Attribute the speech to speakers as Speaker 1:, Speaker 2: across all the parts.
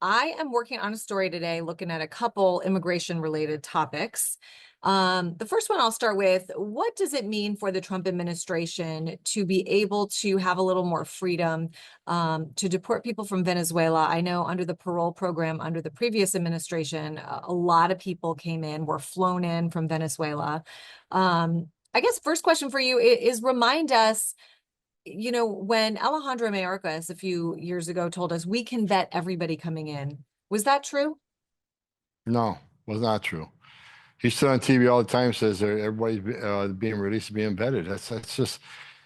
Speaker 1: I am working on a story today looking at a couple immigration related topics. The first one I'll start with, what does it mean for the Trump administration to be able to have a little more freedom to deport people from Venezuela? I know under the parole program under the previous administration, a lot of people came in, were flown in from Venezuela. I guess first question for you is remind us, when Alejandro Mayorkas a few years ago told us we can vet everybody coming in, was that true?
Speaker 2: No, was not true. He stood on TV all the time, says that everybody's being released, being vetted. That's just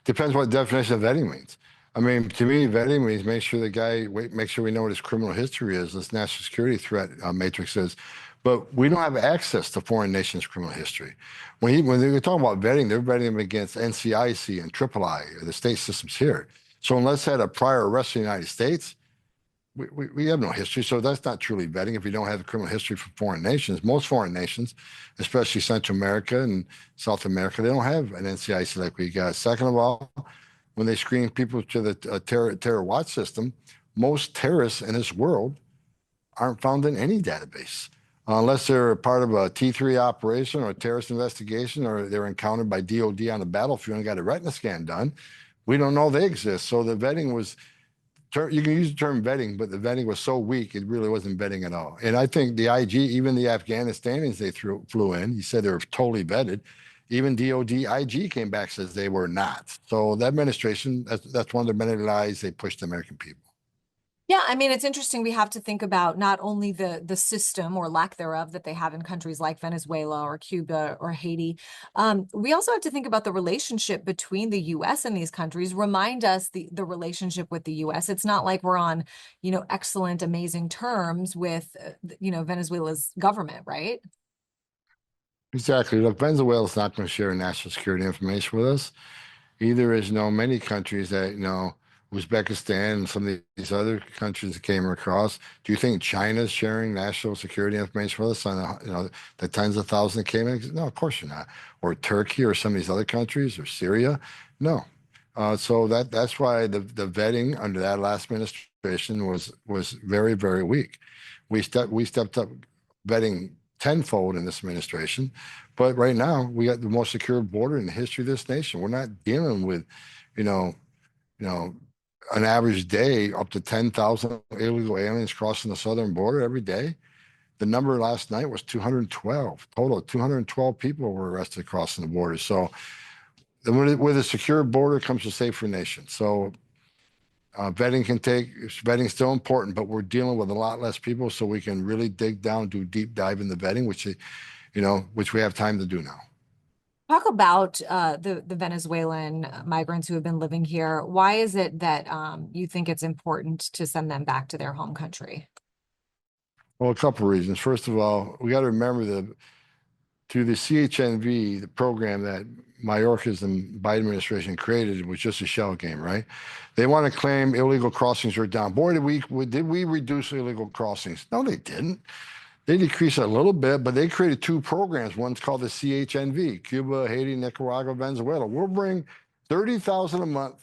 Speaker 2: depends what definition of vetting means. I mean, to me, vetting means make sure the guy, wait, make sure we know what his criminal history is, this national security threat matrix is. But we don't have access to foreign nations' criminal history. When they're talking about vetting, they're vetting them against NCIC and III, the state systems here. So unless they had a prior arrest in the United States, we have no history, so that's not truly vetting if you don't have a criminal history from foreign nations. Most foreign nations, especially Central America and South America, they don't have an NCIC like we got. Second of all, when they screen people to the terror watch system, most terrorists in this world aren't found in any database. Unless they're part of a T3 operation or a terrorist investigation or they're encountered by DOD on the battlefield and got a retina scan done, we don't know they exist. So the vetting was you can use the term vetting, but the vetting was so weak, it really wasn't vetting at all. And I think the IG, even the Afghanistanians they flew in, he said they were totally vetted. Even DOD IG came back, says they were not. So that administration, that's one of the many lies they pushed the American people.
Speaker 1: Yeah, I mean, it's interesting. We have to think about not only the system or lack thereof that they have in countries like Venezuela or Cuba or Haiti. We also have to think about the relationship between the U.S. and these countries. Remind us the relationship with the U.S. It's not like we're on, excellent, amazing terms with, Venezuela's government, right?
Speaker 2: Exactly. Look, Venezuela's not going to share national security information with us. Either as many countries that, Uzbekistan and some of these other countries that came across. Do you think China's sharing national security information with us on, the tens of thousands that came in? No, of course you're not. Or Turkey or some of these other countries or Syria? No. So that's why the vetting under that last administration was very, very weak. We stepped up vetting tenfold in this administration, but right now we got the most secure border in the history of this nation. We're not dealing with, you know, you know, an average day up to 10,000 illegal aliens crossing the southern border every day. The number last night was 212 total. 212 people were arrested crossing the border. So with a secure border comes a safer nation. So vetting's still important, but we're dealing with a lot less people, so we can really dig down, do deep dive in the vetting, which we have time to do now.
Speaker 1: Talk about the Venezuelan migrants who have been living here. Why is it that you think it's important to send them back to their home country?
Speaker 2: Well, a couple of reasons. First of all, we got to remember through the CHNV, the program that Mayorkas and Biden administration created was just a shell game, right? They want to claim illegal crossings are down. Boy, did we reduce illegal crossings? No, they didn't. They decreased it a little bit, but they created two programs. One's called the CHNV, Cuba, Haiti, Nicaragua, Venezuela. We'll bring 30,000 a month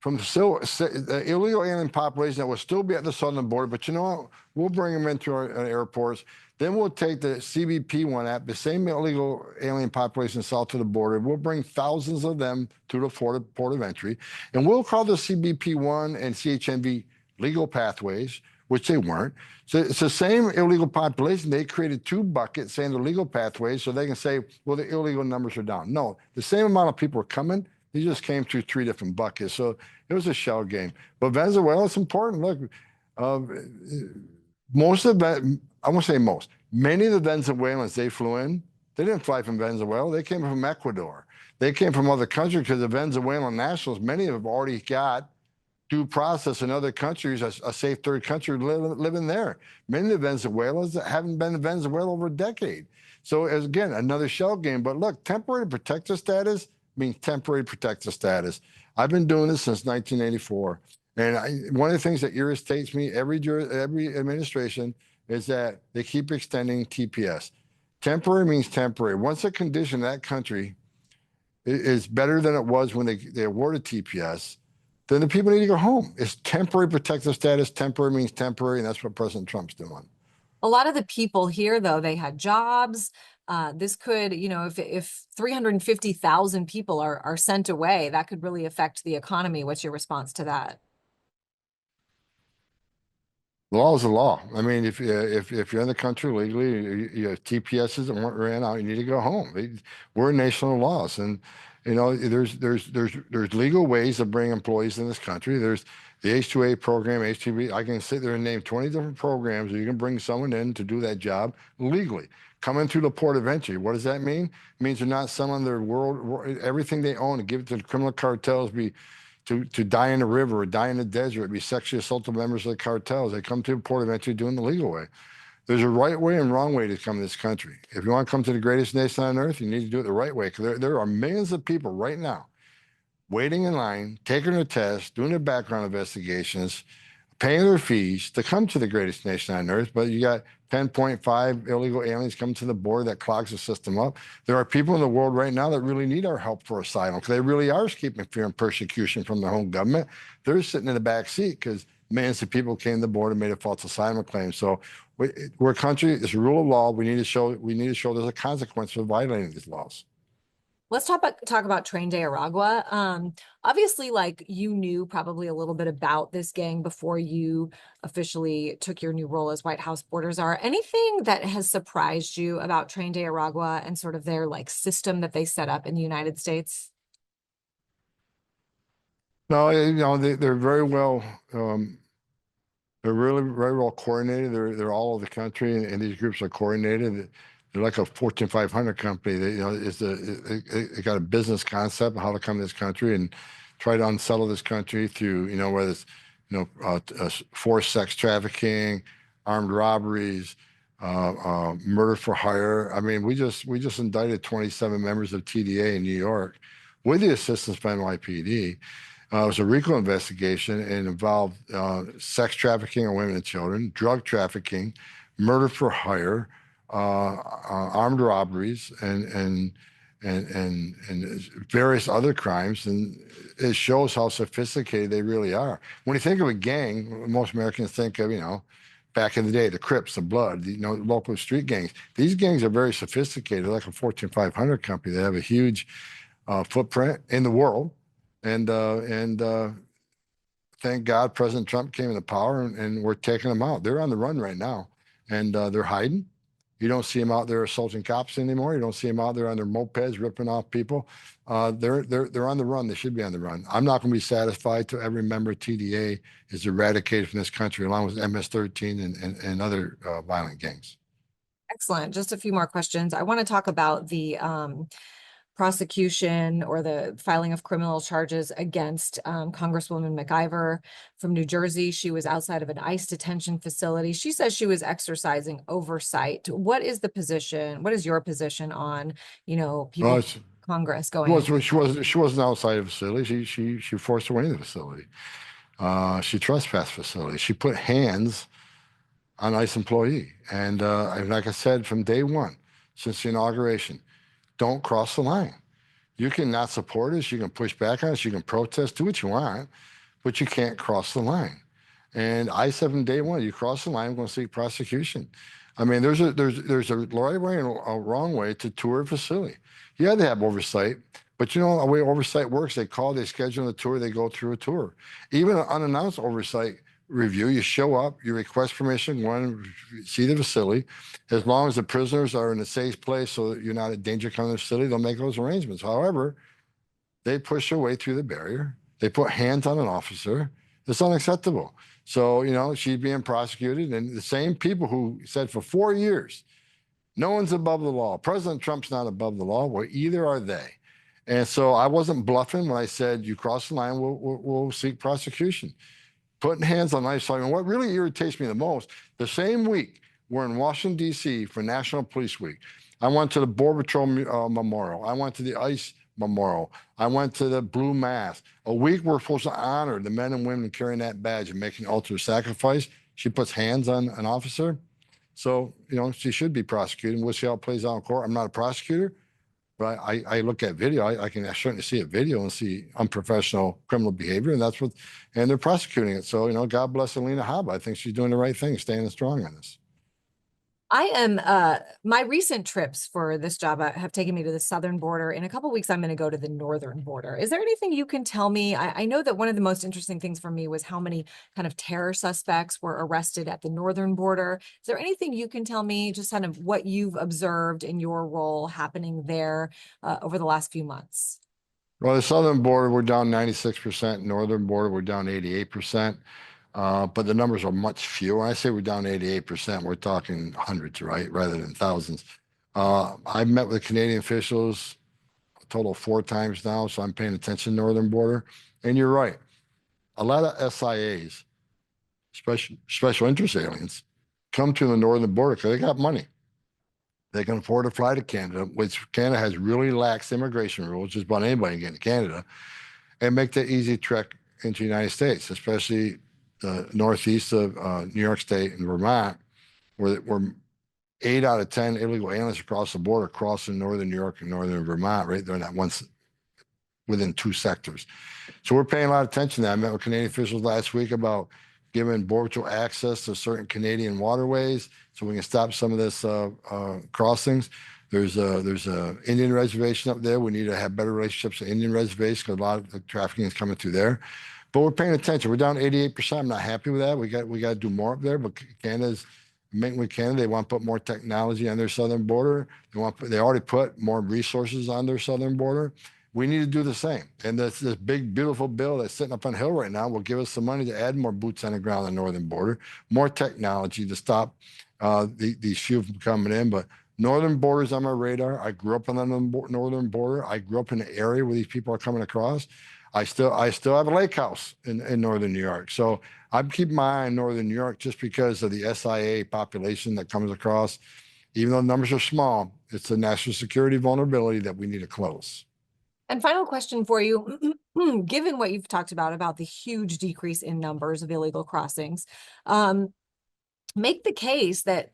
Speaker 2: from the illegal alien population that will still be at the southern border. But you know what? We'll bring them into our airports. Then we'll take the CBP one app, the same illegal alien population south of the border. We'll bring thousands of them to the port of entry. And we'll call the CBP one and CHNV legal pathways, which they weren't. So it's the same illegal population. They created two buckets saying the legal pathways so they can say, well, the illegal numbers are down. No, the same amount of people are coming. They just came through three different buckets. So it was a shell game. But Venezuela, it's important. Look, most of that, I won't say most, many of the Venezuelans they flew in, they didn't fly from Venezuela. They came from Ecuador. They came from other countries because the Venezuelan nationals, many of them have already got due process in other countries, a safe third country living there. Many of the Venezuelans haven't been to Venezuela over a decade. So as again, another shell game. But look, temporary protector status means temporary protector status. I've been doing this since 1984. And one of the things that irritates me every administration is that they keep extending TPS. Temporary means temporary. Once a condition in that country is better than it was when they awarded TPS, then the people need to go home. It's temporary protective status. Temporary means temporary, and that's what President Trump's doing.
Speaker 1: A lot of the people here, though, they had jobs. This could, if 350,000 people are sent away, that could really affect the economy. What's your response to that?
Speaker 2: The law is the law. I mean, if you're in the country legally, you have TPSs that weren't ran out, you need to go home. We're a nation of laws, and there's legal ways to bring employees in this country. There's the H-2A program, H-2B. I can sit there and name 20 different programs where you can bring someone in to do that job legally. Coming through the port of entry. What does that mean? It means they're not selling their everything they own and give it to the criminal cartels. To die in the river or die in the desert, be sexually assaulted members of the cartels. They come to the port of entry doing the legal way. There's a right way and wrong way to come to this country. If you want to come to the greatest nation on earth, you need to do it the right way. Because there are millions of people right now waiting in line, taking their tests, doing their background investigations, paying their fees to come to the greatest nation on earth. But you got 10.5 illegal aliens coming to the border that clogs the system up. There are people in the world right now that really need our help for asylum because they really are escaping fear and persecution from their home government. They're sitting in the back seat because millions of people came to the border and made a false asylum claim. So we're a country, it's a rule of law. We need to show there's a consequence for violating these laws.
Speaker 1: Let's talk about Train de Aragua. Obviously, like you knew probably a little bit about this gang before you officially took your new role as White House border czar. Anything that has surprised you about Train de Aragua and sort of their like system that they set up in the United States?
Speaker 2: No, they're very well. They're really very well coordinated. They're all over the country, and these groups are coordinated. They're like a Fortune 500 company. They got a business concept of how to come to this country and try to unsettle this country through whether it's forced sex trafficking, armed robberies, murder for hire. I mean, we just indicted 27 members of TDA in New York with the assistance from NYPD. It was a RICO investigation and involved sex trafficking of women and children, drug trafficking, murder for hire, armed robberies, and various other crimes. And it shows how sophisticated they really are. When you think of a gang, most Americans think of, back in the day, the Crips, the Blood, local street gangs. These gangs are very sophisticated, like a Fortune 500 company. They have a huge footprint in the world. And thank God President Trump came into power and we're taking them out. They're on the run right now, and they're hiding. You don't see them out there assaulting cops anymore. You don't see them out there on their mopeds ripping off people. They're on the run. They should be on the run. I'm not going to be satisfied till every member of TDA is eradicated from this country, along with MS-13 and other violent gangs.
Speaker 1: Excellent. Just a few more questions. I want to talk about the prosecution or the filing of criminal charges against Congresswoman McIver from New Jersey. She was outside of an ICE detention facility. She says she was exercising oversight. What is the position? What is your position on, people
Speaker 2: Well,
Speaker 1: Congress going?
Speaker 2: she wasn't outside the facility. She forced her way into the facility. She trespassed facility. She put hands on ICE employee. And like I said, from day one, since the inauguration, don't cross the line. You can not support us. You can push back on us. You can protest, do what you want, but you can't cross the line. And I said from day one, you cross the line, I'm going to seek prosecution. I mean, there's a right way and a wrong way to tour a facility. Yeah, they have oversight, but the way oversight works, they schedule a tour, they go through a tour. Even an unannounced oversight review, you show up, you request permission, go and see the facility. As long as the prisoners are in a safe place so that you're not in danger coming to the facility, they'll make those arrangements. However, they push their way through the barrier. They put hands on an officer. It's unacceptable. So, she's being prosecuted. And the same people who said for 4 years, no one's above the law. President Trump's not above the law. Well, either are they. And so I wasn't bluffing when I said, you cross the line, we'll seek prosecution. Putting hands on ICE. And what really irritates me the most, the same week we're in Washington, D.C. for National Police Week. I went to the Border Patrol Memorial. I went to the ICE Memorial. I went to the Blue Mass. A week we're supposed to honor the men and women carrying that badge and making ultimate sacrifice. She puts hands on an officer. So, she should be prosecuted. We'll see how it plays out in court. I'm not a prosecutor, But I look at video, I can certainly see a video and see unprofessional criminal behavior, and and they're prosecuting it. So, God bless Alina Habba. I think she's doing the right thing, standing strong on this.
Speaker 1: I am my recent trips for this job have taken me to the southern border. In a couple weeks, I'm going to go to the northern border. Is there anything you can tell me? I know that one of the most interesting things for me was how many kind of terror suspects were arrested at the northern border. Is there anything you can tell me, just kind of what you've observed in your role happening there over the last few months?
Speaker 2: Well, the southern border, we're down 96%. Northern border, we're down 88%. But the numbers are much fewer. When I say we're down 88%, we're talking hundreds, right? Rather than thousands. I've met with Canadian officials a total of 4 times now, so I'm paying attention to northern border. And you're right. A lot of SIAs, special interest aliens, come to the northern border because they got money. They can afford to fly to Canada, which Canada has really lax immigration rules. Just about anybody can get to Canada, and make the easy trek into the United States, especially the northeast of New York State and Vermont, where 8 out of 10 illegal aliens across the border crossing northern New York and northern Vermont, right there in that within 2 sectors. So we're paying a lot of attention to that. I met with Canadian officials last week about giving Border Patrol access to certain Canadian waterways so we can stop some of this crossings. There's a Indian reservation up there. We need to have better relationships with Indian reservations because a lot of the trafficking is coming through there. But we're paying attention. We're down 88%. I'm not happy with that. We got to do more up there. But Canada's making with Canada. They want to put more technology on their southern border. They already put more resources on their southern border. We need to do the same. And this big, beautiful bill that's sitting up on Hill right now will give us some money to add more boots on the ground on the northern border, more technology to stop these few from coming in. But northern border's on my radar. I grew up on the northern border. I grew up in the area where these people are coming across. I still have a lake house in northern New York. So I'm keeping my eye on northern New York just because of the SIA population that comes across. Even though the numbers are small, it's a national security vulnerability that we need to close.
Speaker 1: And final question for you, given what you've talked about the huge decrease in numbers of illegal crossings, make the case that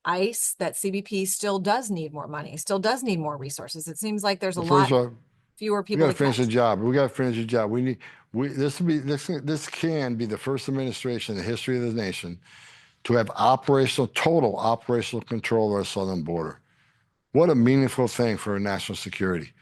Speaker 1: ICE, that CBP still does need more money, still does need more resources. It seems like there's a
Speaker 2: Well, first
Speaker 1: lot
Speaker 2: of all,
Speaker 1: fewer
Speaker 2: we
Speaker 1: people
Speaker 2: got to
Speaker 1: to
Speaker 2: finish the
Speaker 1: catch.
Speaker 2: job. We got to finish the job. This can be the first administration in the history of the nation to have total operational control of our southern border. What a meaningful thing for national security.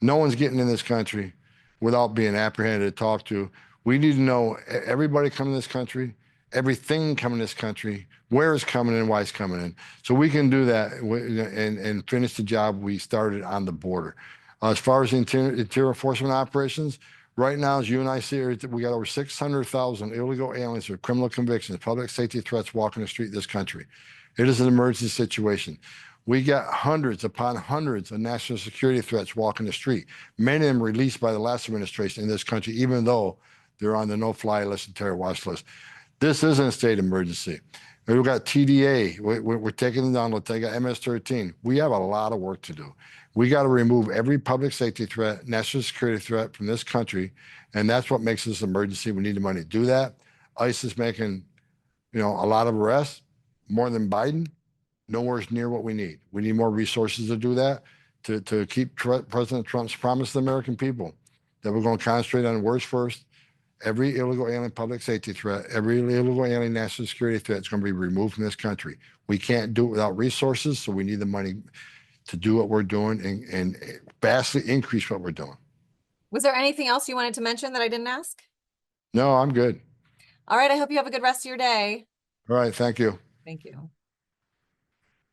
Speaker 2: No one's getting in this country without being apprehended to talk to. We need to know everybody coming to this country, everything coming to this country, where it's coming in, why it's coming in. So we can do that and finish the job we started on the border. As far as interior enforcement operations, right now, as you and I see, we got over 600,000 illegal aliens with criminal convictions, public safety threats walking the street of this country. It is an emergency situation. We got hundreds upon hundreds of national security threats walking the street, many of them released by the last administration in this country, even though they're on the no-fly list and terror watch list. This isn't a state emergency. We've got TDA. We're taking them down. They got MS-13. We have a lot of work to do. We got to remove every public safety threat, national security threat from this country, and that's what makes this emergency. We need the money to do that. ICE is making, a lot of arrests, more than Biden. Nowhere near what we need. We need more resources to do that, to keep President Trump's promise to the American people that we're going to concentrate on words first. Every illegal alien public safety threat, every illegal alien national security threat is going to be removed from this country. We can't do it without resources, so we need the money to do what we're doing and vastly increase what we're doing.
Speaker 1: Was there anything else you wanted to mention that I didn't ask?
Speaker 2: No, I'm good.
Speaker 1: All right, I hope you have a good rest of your day.
Speaker 2: All right, thank you.
Speaker 1: Thank you.